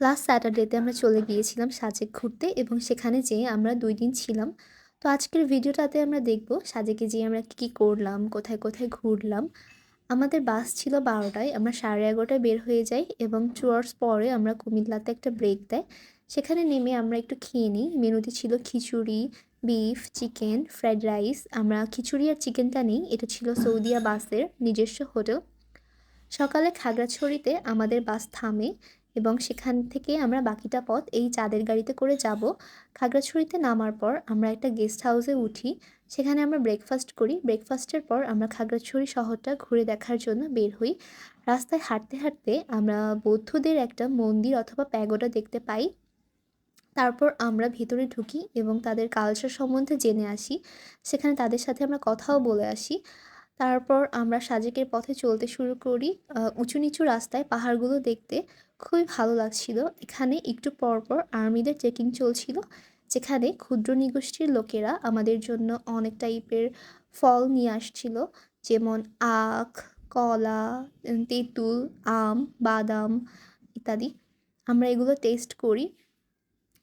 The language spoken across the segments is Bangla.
লাস্ট স্যাটারডেতে আমরা চলে গিয়েছিলাম সাজেক ঘুরতে এবং সেখানে যেয়ে আমরা ২ দিন ছিলাম। তো আজকের ভিডিওটাতে আমরা দেখব সাজেকে যেয়ে আমরা কী, কী করলাম, কোথায়, কোথায় ঘুরলাম। আমাদের বাস ছিল ১২ টায়। আমরা 11:30 টায় বের হয়ে যাই এবং টুয়ার্স পরে আমরা কুমিল্লাতে একটা ব্রেক দেয়। সেখানে নেমে আমরা একটু খেয়ে নিই। মেনুতে ছিল খিচুড়ি, বিফ, চিকেন, ফ্রাইড রাইস। আমরা খিচুড়ি আর চিকেনটা নিই। এটা ছিল সৌদিয়া বাসের নিজস্ব হোটেল। সকালে খাগড়াছড়িতে আমাদের বাস থামে এবং সেখান থেকে আমরা বাকিটা পথ এই চাঁদের গাড়িতে করে যাব। খাগড়াছড়িতে নামার পর আমরা একটা গেস্ট হাউসে উঠি। সেখানে আমরা ব্রেকফাস্ট করি। ব্রেকফাস্টের পর আমরা খাগড়াছড়ি শহরটা ঘুরে দেখার জন্য বের হই। রাস্তায় হাঁটতে, হাঁটতে আমরা বৌদ্ধদের একটা মন্দির অথবা প্যাগোডা দেখতে পাই। তারপর আমরা ভেতরে ঢুকি এবং তাদের কালচার সম্বন্ধে জেনে আসি। সেখানে তাদের সাথে আমরা কথাও বলে আসি। তারপর আমরা সাজেকের পথে চলতে শুরু করি। উঁচু নিচু রাস্তায় পাহাড়গুলো দেখতে খুবই ভালো লাগছিল। এখানে একটু পরপর আর্মিদের চেকিং চলছিল, যেখানে ক্ষুদ্র নিগোষ্ঠীর লোকেরা আমাদের জন্য অনেক টাইপের ফল নিয়ে আসছিল। যেমন আখ, কলা, তেঁতুল, আম, বাদাম ইত্যাদি। আমরা এগুলো টেস্ট করি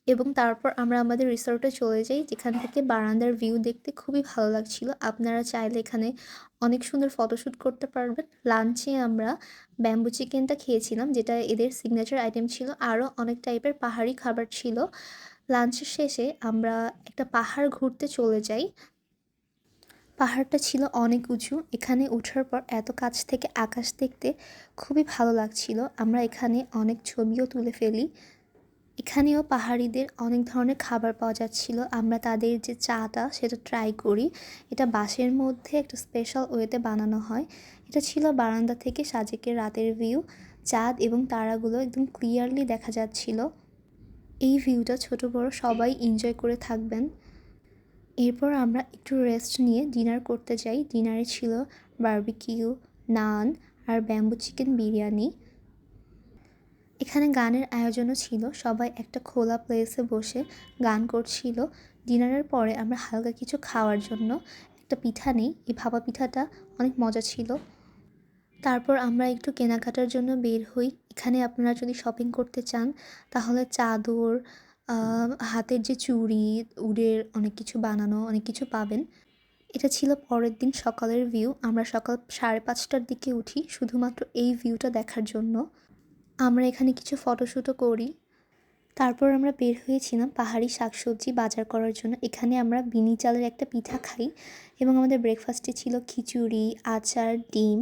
এবং তারপর আমরা আমাদের রিসর্টে চলে যাই, যেখান থেকে বারান্দার ভিউ দেখতে খুবই ভালো লাগছিল। আপনারা চাইলে এখানে অনেক সুন্দর ফটোশ্যুট করতে পারবেন। লাঞ্চে আমরা ব্যাম্বু চিকেনটা খেয়েছিলাম, যেটা এদের সিগনেচার আইটেম ছিল। আরও অনেক টাইপের পাহাড়ি খাবার ছিল। লাঞ্চের শেষে আমরা একটা পাহাড় ঘুরতে চলে যাই। পাহাড়টা ছিল অনেক উঁচু। এখানে ওঠার পর এত কাছ থেকে আকাশ দেখতে খুবই ভালো লাগছিল। আমরা এখানে অনেক ছবিও তুলে ফেলি। এখানেও পাহাড়িদের অনেক ধরনের খাবার পাওয়া যাচ্ছিল। আমরা তাদের যে চাটা সেটা ট্রাই করি। এটা বাঁশের মধ্যে একটা স্পেশাল ওয়েতে বানানো হয়। এটা ছিল বারান্দা থেকে সাজেকের রাতের ভিউ। চাঁদ এবং তারাগুলো একদম ক্লিয়ারলি দেখা যাচ্ছিল। এই ভিউটা ছোট বড় সবাই এনজয় করে থাকবেন। এরপর আমরা একটু রেস্ট নিয়ে ডিনার করতে যাই। ডিনারে ছিল বারবিকিউ, নান আর ব্যাম্বু চিকেন বিরিয়ানি। এখানে গানের আয়োজনও ছিল। সবাই একটা খোলা প্লেসে বসে গান করছিল। ডিনারের পরে আমরা হালকা কিছু খাওয়ার জন্য একটা পিঠা নিই। এই ভাপা পিঠাটা অনেক মজা ছিল। তারপর আমরা একটু কেনাকাটার জন্য বের হই। এখানে আপনারা যদি শপিং করতে চান তাহলে চাদর, হাতের যে চুড়ি, উডের অনেক কিছু বানানো অনেক কিছু পাবেন। এটা ছিল পরের দিন সকালের ভিউ। আমরা সকাল 5:30টার দিকে উঠি শুধুমাত্র এই ভিউটা দেখার জন্য। আমরা এখানে কিছু ফটোশ্যুটও করি। তারপর আমরা বের হয়েছিলাম পাহাড়ি শাকসবজি বাজার করার জন্য। এখানে আমরা বিনি চালের একটা পিঠা খাই এবং আমাদের ব্রেকফাস্টে ছিল খিচুড়ি, আচার, ডিম।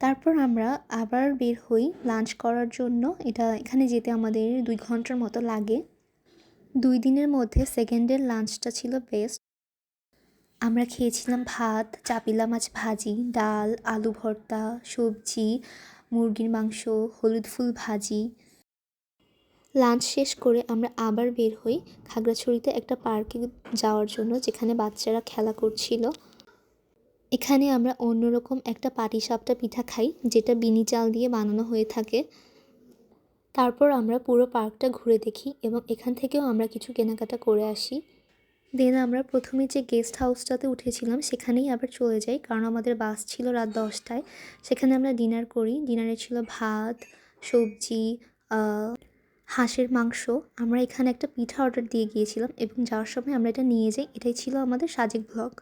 তারপর আমরা আবার বের হই লাঞ্চ করার জন্য। এখানে যেতে আমাদের 2 ঘন্টার মতো লাগে। 2 দিনের মধ্যে সেকেন্ডের লাঞ্চটা ছিল বেস্ট। আমরা খেয়েছিলাম ভাত, চাপিলা মাছ ভাজি, ডাল, আলু ভর্তা, সবজি, মুরগির মাংস, হলুদ ফুল ভাজি। লাঞ্চ শেষ করে আমরা আবার বের হই খাগড়াছড়িতে একটা পার্কে যাওয়ার জন্য, যেখানে বাচ্চারা খেলা করছিল। এখানে আমরা অন্যরকম একটা পাটিসাপটা পিঠা খাই, যেটা বিনি চাল দিয়ে বানানো হয়ে থাকে। তারপর আমরা পুরো পার্কটা ঘুরে দেখি এবং এখান থেকেও আমরা কিছু কেনাকাটা করে আসি। দেন আমরা প্রথমে যে গেস্ট হাউসটাতে উঠেছিলাম সেখানেই আবার চলে যাই, কারণ আমাদের বাস ছিল রাত 10টায়। সেখানে আমরা ডিনার করি। ডিনারে ছিল ভাত, সবজি, হাঁসের মাংস। আমরা এখানে একটা পিঠা অর্ডার দিয়ে গিয়েছিলাম এবং যাওয়ার সময় আমরা এটা নিয়ে যাই। এটাই ছিল আমাদের সাজেক ব্লগ।